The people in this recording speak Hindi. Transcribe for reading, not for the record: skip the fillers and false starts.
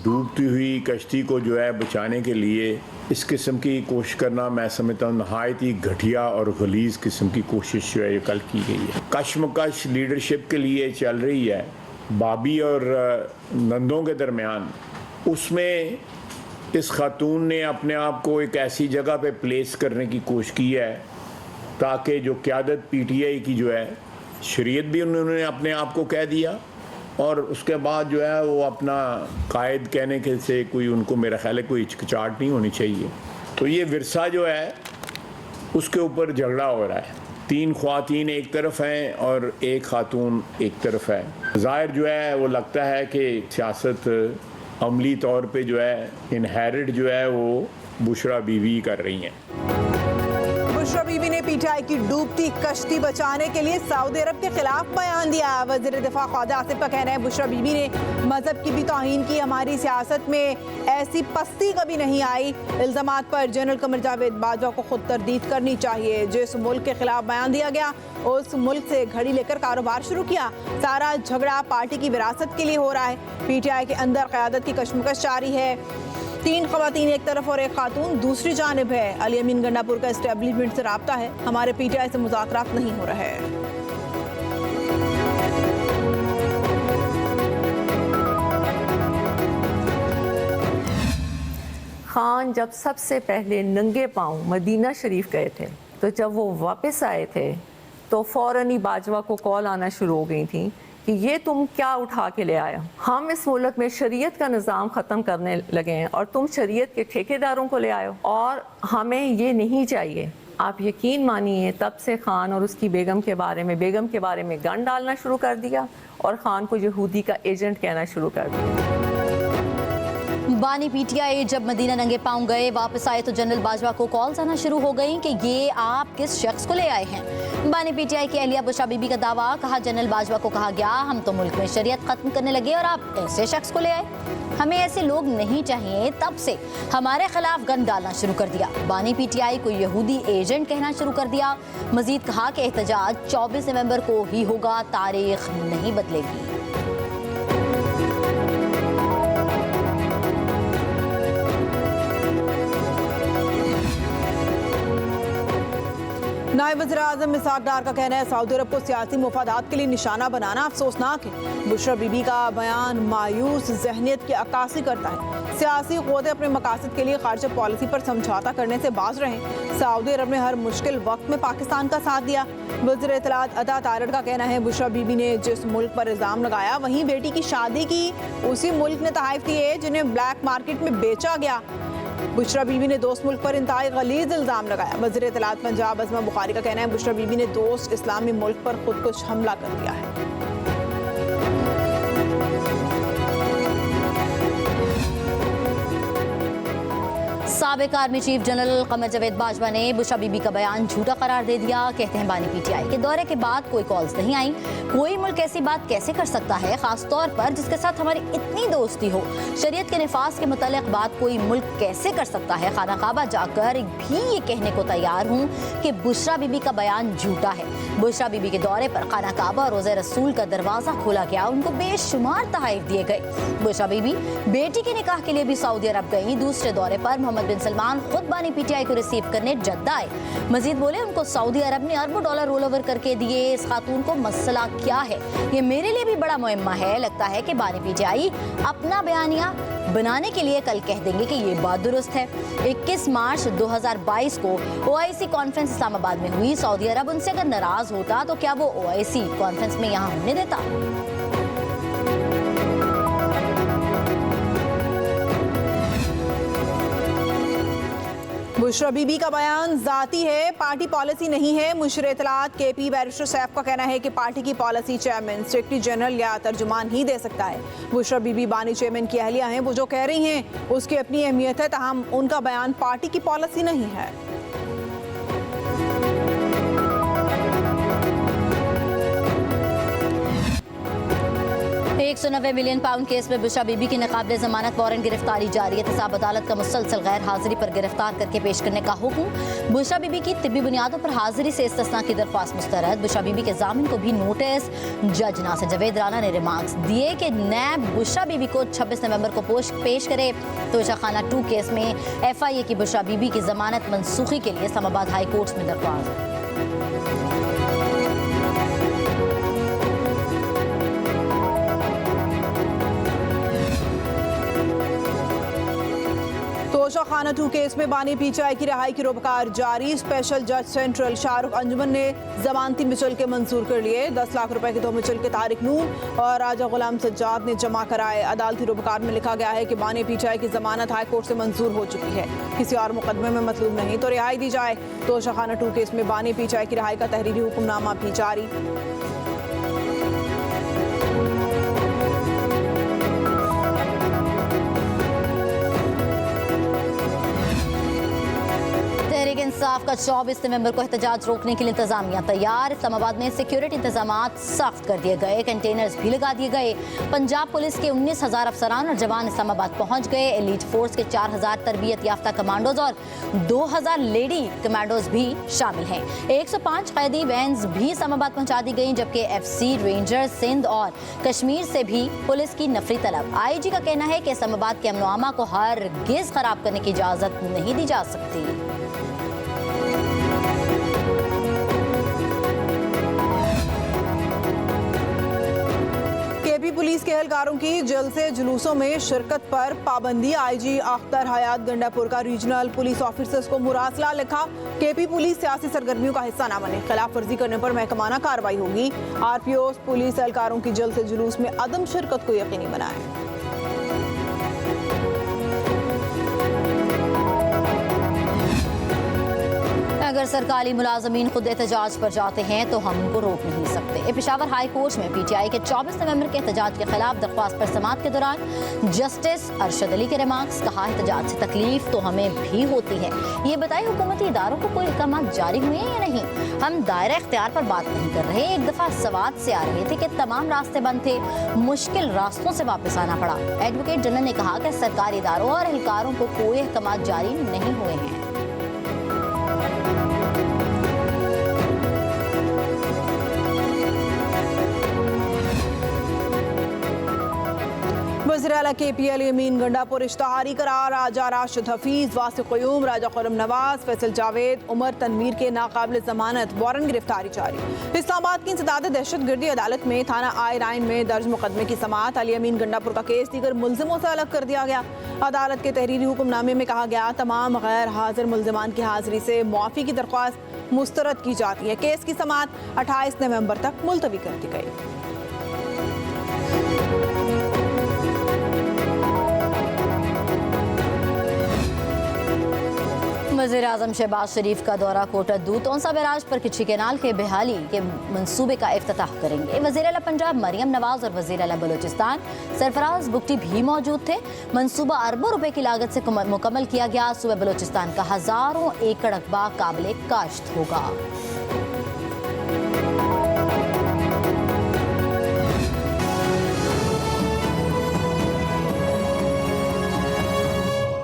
डूबती हुई कश्ती को जो है बचाने के लिए इस किस्म की कोशिश करना मैं समझता हूँ नहायत ही घटिया और गलीज़ किस्म की कोशिश जो है ये कल की गई है। कशमकश लीडरशिप के लिए चल रही है बाबी और नंदों के दरमियान, उसमें इस खातून ने अपने आप को एक ऐसी जगह पे प्लेस करने की कोशिश की है ताकि जो क़यादत PTI की जो है, शरीयत भी उन्होंने अपने आप को कह दिया और उसके बाद जो है वो अपना कायद कहने के से कोई उनको मेरा ख्याल है कोई हिचकिचाहट नहीं होनी चाहिए। तो ये विरसा जो है उसके ऊपर झगड़ा हो रहा है, 3 ख्वातीन एक तरफ हैं और एक खातून एक तरफ है। ज़ाहिर जो है वो लगता है कि सियासत अमली तौर पे जो है इनहेरिट जो है वो बुशरा बीवी कर रही हैं। बुशरा बीवी ने PTI की डूबती कश्ती बचाने के लिए सऊदी अरब के खिलाफ बयान दिया। वज़ीर दिफा ख्वाजा आसिफ का कहना है बुशरा बीवी ने मजहब की भी तौहीन की, हमारी सियासत में ऐसी पस्ती कभी नहीं आई। इल्ज़ामात पर जनरल कमर जावेद बाजवा को खुद तरदीद करनी चाहिए। जिस मुल्क के खिलाफ बयान दिया गया उस मुल्क से घड़ी लेकर कारोबार शुरू किया। सारा झगड़ा पार्टी की विरासत के लिए हो रहा है। PTI के अंदर क़यादत की कशमकश जारी है। 3 ख़वातीन एक तरफ और एक खातून दूसरी जानिब है। अली अमीन गंडापुर का एस्टेब्लिशमेंट से राब्ता है, हमारे PTI से मुज़ाकरात नहीं हो रहा है। खान जब सबसे पहले नंगे पांव मदीना शरीफ गए थे तो जब वो वापस आए थे तो फ़ौरन ही बाजवा को कॉल आना शुरू हो गई थी कि ये तुम क्या उठा के ले आया। हम इस मुल्क में शरीयत का निज़ाम ख़त्म करने लगे हैं और तुम शरीयत के ठेकेदारों को ले आए हो और हमें ये नहीं चाहिए। आप यकीन मानिए तब से खान और उसकी बेगम के बारे में गन डालना शुरू कर दिया और खान को यहूदी का एजेंट कहना शुरू कर दिया। बानी PTI जब मदीना नंगे पाँव गए, वापस आए तो जनरल बाजवा को कॉल्स आना शुरू हो गई कि ये आप किस शख्स को ले आए हैं। बानी PTI की अहलिया बुशरा बीबी का दावा, कहा जनरल बाजवा को कहा गया हम तो मुल्क में शरीयत खत्म करने लगे और आप ऐसे शख्स को ले आए, हमें ऐसे लोग नहीं चाहिए। तब से हमारे खिलाफ गन डालना शुरू कर दिया। बानी PTI को यहूदी एजेंट कहना शुरू कर दिया। मजीद कहा कि एहतजाज 24 नवंबर को ही होगा, तारीख नहीं बदलेगी। नायब वज़ीर-ए-आज़म इसहाक डार का कहना है सऊदी अरब को सियासी मुफादात के लिए निशाना बनाना अफसोसनाक है। बुशरा बीबी का बयान मायूस ज़हनियत की अक्कासी करता है। सियासी क़ुव्वतें अपने मकासद के लिए ख़ारिजा पॉलिसी पर समझौता करने से बाज रहें। सऊदी अरब ने हर मुश्किल वक्त में पाकिस्तान का साथ दिया। वज़ीर इत्तलात अता तारड़ का कहना है बुशरा बीबी ने जिस मुल्क पर इल्ज़ाम लगाया वहीं बेटी की शादी की उसी मुल्क ने तहफ़ दिए जिन्हें ब्लैक मार्केट में बेचा गया। बुशरा बीबी ने दोस्त मुल्क पर इंतहाई गलीज़ इल्ज़ाम लगाया। वज़ीर इत्तलात पंजाब अज़मा बुखारी का कहना है बुशरा बीबी ने दोस्त इस्लामी मुल्क पर खुदकुश हमला कर दिया है। साबिक army chief general Qamar Javed Bajwa ने बुशरा बीबी का बयान झूठा करार दे दिया। कहते हैं बानी PTI के दौरे के बाद कोई कॉल्स नहीं आई। कोई मुल्क ऐसी बात कैसे कर सकता है, खास तौर पर जिसके साथ हमारी इतनी दोस्ती हो। शरीयत के निफाज के मुतालिक बात कोई मुल्क कैसे कर सकता है। खाना काबा जाकर भी ये कहने को तैयार हूँ कि बुशरा बीबी का बयान झूठा है। बुशरा बीबी के दौरे पर खाना काबा और रोज़े रसूल का दरवाजा खोला गया, उनको बेशुमार तहफ़ दिए गए। बुशरा बीबी बेटी के निकाह के लिए भी सऊदी अरब गई। दूसरे दौरे पर मोहम्मद बिन सलमान खुद बानी PTI को रिसीव करने जद्दा आए। मजीद बोले उनको सऊदी अरब ने अरबों डॉलर रोल ओवर करके दिए। इस खातून को मसला क्या है ये मेरे लिए भी बड़ा मुहिम्मा है। लगता है कि बानी PTI अपना बयानिया बनाने के लिए कल कह देंगे कि ये बात दुरुस्त है। 21 मार्च 2022 को OIC कॉन्फ्रेंस इस्लामाबाद में हुई। सऊदी अरब उनसे अगर नाराज होता तो क्या वो OIC कॉन्फ्रेंस में यहाँ होने देता। बुशरा बीबी का बयान जाती है, पार्टी पॉलिसी नहीं है। मुशीर इत्तलात KP बैरिस्टर सैफ का कहना है कि पार्टी की पॉलिसी चेयरमैन, सेक्रेटरी जनरल या तर्जुमान ही दे सकता है। बुशरा बीबी बानी चेयरमैन की अहलिया हैं, वो जो कह रही हैं उसकी अपनी अहमियत है, ताहम उनका बयान पार्टी की पॉलिसी नहीं है। 190 मिलियन पाउंड केस में बुशरा बीबी की नाकाबिले जमानत वारंट गिरफ्तारी जारी है। एहतसाब अदालत का मुसलसल गैर हाजिरी पर गिरफ्तार करके पेश करने का हुक्म। बुशरा बीबी की तिब्बी बुनियादों पर हाजिरी से इस्तिस्ना की दरख्वास्त मुस्तरद। बुशरा बीबी के जामिन को भी नोटिस। जज नासिर जावेद राना ने रिमार्क्स दिए कि नैब बुशरा बीबी को 26 नवंबर को पेश करे। तोशाखाना 2 केस में FIA की बुशरा बीबी की जमानत मनसूखी के लिए इस्लामाबाद हाई कोर्ट में दरख्वास्त। तोशाखाना 2 केस में बानी पीटीआई की रिहाई की रोबकार जारी। स्पेशल जज सेंट्रल शाहरुख अंजुमन ने जमानती मिचल के मंजूर कर लिए। 10 लाख रुपए के 2 मिचल के तारिक नूर और राजा गुलाम सज्जाद ने जमा कराए। अदालती रोबकार में लिखा गया है कि बानी पीटीआई की जमानत हाई कोर्ट से मंजूर हो चुकी है, किसी और मुकदमे में मतलूब नहीं तो रिहाई दी जाए। तोशाखाना 2 केस में बानी पीटीआई की रिहाई का तहरीरी हुक्मनामा भी जारी। इंसाफ का 24 नवंबर को एहतजाज रोकने के लिए इंतजामिया तैयार। इस्लामाबाद में सिक्योरिटी इंतजामात सख्त कर दिए गए, कंटेनर्स भी लगा दिए गए। पंजाब पुलिस के 19,000 अफसरान और जवान इस्लामाबाद पहुंच गए। एलीट फोर्स के 4,000 तरबियत याफ्ता कमांडोज और 2,000 लेडी कमांडोज भी शामिल हैं। 105 कैदी वैन्स भी इस्लामाबाद पहुंचा दी गई, जबकि FC रेंजर सिंध और कश्मीर से भी पुलिस की नफरी तलब। IG का कहना है कि इस्लामाबाद के अमन अमा को हरगिज़ खराब करने की इजाजत नहीं दी जा सकती। केपी पुलिस के एहलकारों की जलसे जुलूसों में शिरकत पर पाबंदी। IG अख्तर हयात गंडापुर का रीजनल पुलिस ऑफिसर्स को मुरासला लिखा। केपी पुलिस सियासी सरगर्मियों का हिस्सा न बने, खिलाफ वर्जी करने पर महकमाना कार्रवाई होगी। RPOs पुलिस एहलकारों की जलसे जुलूस में अदम शिरकत को यकीनी बनाए। अगर सरकारी मुलाजमीन खुद एहतजाज पर जाते हैं तो हम उनको रोक नहीं सकते। पेशावर हाई कोर्ट में PTI के 24 नवंबर के एहतजाज के खिलाफ दरख्वास्त पर समाअत के दौरान जस्टिस अरशद अली के रिमार्क्स। कहा, एहतजाज से तकलीफ तो हमें भी होती है। ये बताइए हुकूमती इदारों को कोई अहकाम जारी हुए हैं या नहीं? हम दायरा इख्तियार पर बात नहीं कर रहे। एक दफ़ा सवाल से आ रहे थे कि तमाम रास्ते बंद थे, मुश्किल रास्तों से वापस आना पड़ा। एडवोकेट जनरल ने कहा कि सरकारी इदारों और एहलकारों को कोई अहकाम जारी नहीं हुए हैं। वज़ीर-ए-आला KP अली अमीन गंडापुर इश्तहारी करार। राजा राशिद हफीज, वासिक क़य्यूम, राजा खुर्रम नवाज, फैसल जावेद, उमर तनवीर के नाकाबिल जमानत वारंट गिरफ्तारी जारी। इस्लामाबाद की इंसदाद दहशतगर्दी अदालत में थाना I-9 में दर्ज मुकदमे की समाअत। अली अमीन गंडापुर का केस दीगर मुल्जिमों से अलग कर दिया गया। अदालत के तहरीरी हुक्मनामे में कहा गया, तमाम गैर हाजिर मुल्जिमान की हाजिरी से मुआफ़ी की दरख्वास्त मुस्तरद की जाती है। केस की समाअत 28 नवंबर तक मुलतवी कर दी गई। वज़ीर-ए-आज़म शहबाज शरीफ का दौरा कोटा दूध तोंसा बैराज पर किची कैनाल के बहाली के मंसूबे का इफ्तिताह करेंगे। वज़ीर-ए-आला पंजाब मरियम नवाज और वज़ीर-ए-आला बलूचिस्तान सरफराज बुगटी भी मौजूद थे। मंसूबा अरबों रुपए की लागत से मुकम्मल किया गया। सूबे बलूचिस्तान का हज़ारों एकड़ रकबा काबिल काश्त होगा।